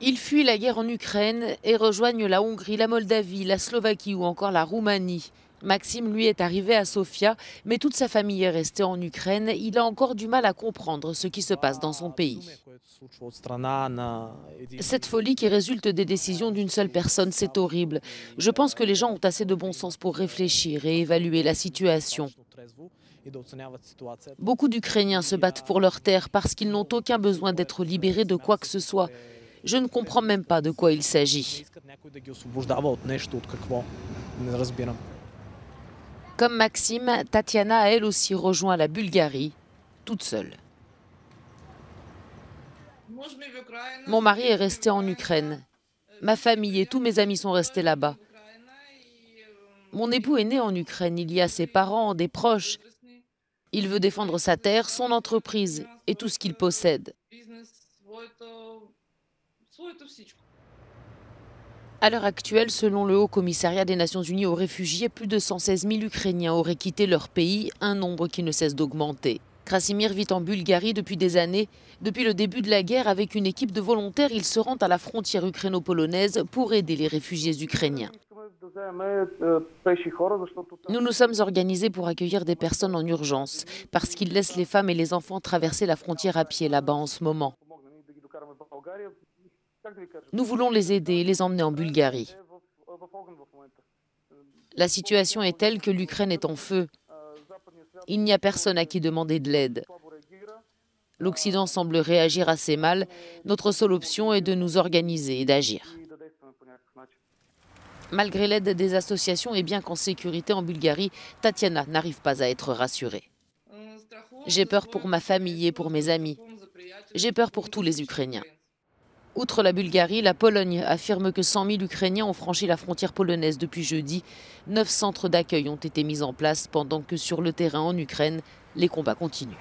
Ils fuient la guerre en Ukraine et rejoignent la Hongrie, la Moldavie, la Slovaquie ou encore la Roumanie. Maxime, lui, est arrivé à Sofia, mais toute sa famille est restée en Ukraine. Il a encore du mal à comprendre ce qui se passe dans son pays. Cette folie qui résulte des décisions d'une seule personne, c'est horrible. Je pense que les gens ont assez de bon sens pour réfléchir et évaluer la situation. Beaucoup d'Ukrainiens se battent pour leur terre parce qu'ils n'ont aucun besoin d'être libérés de quoi que ce soit. Je ne comprends même pas de quoi il s'agit. Comme Maxime, Tatiana a elle aussi rejoint la Bulgarie, toute seule. Mon mari est resté en Ukraine. Ma famille et tous mes amis sont restés là-bas. Mon époux est né en Ukraine, il y a ses parents, des proches. Il veut défendre sa terre, son entreprise et tout ce qu'il possède. À l'heure actuelle, selon le Haut Commissariat des Nations Unies aux réfugiés, plus de 116 000 Ukrainiens auraient quitté leur pays, un nombre qui ne cesse d'augmenter. Krasimir vit en Bulgarie depuis des années. Depuis le début de la guerre, avec une équipe de volontaires, il se rend à la frontière ukraino-polonaise pour aider les réfugiés ukrainiens. Nous nous sommes organisés pour accueillir des personnes en urgence, parce qu'ils laissent les femmes et les enfants traverser la frontière à pied là-bas en ce moment. Nous voulons les aider et les emmener en Bulgarie. La situation est telle que l'Ukraine est en feu. Il n'y a personne à qui demander de l'aide. L'Occident semble réagir assez mal. Notre seule option est de nous organiser et d'agir. Malgré l'aide des associations et bien qu'en sécurité en Bulgarie, Tatiana n'arrive pas à être rassurée. J'ai peur pour ma famille et pour mes amis. J'ai peur pour tous les Ukrainiens. Outre la Bulgarie, la Pologne affirme que 100 000 Ukrainiens ont franchi la frontière polonaise depuis jeudi. 9 centres d'accueil ont été mis en place pendant que sur le terrain en Ukraine, les combats continuent.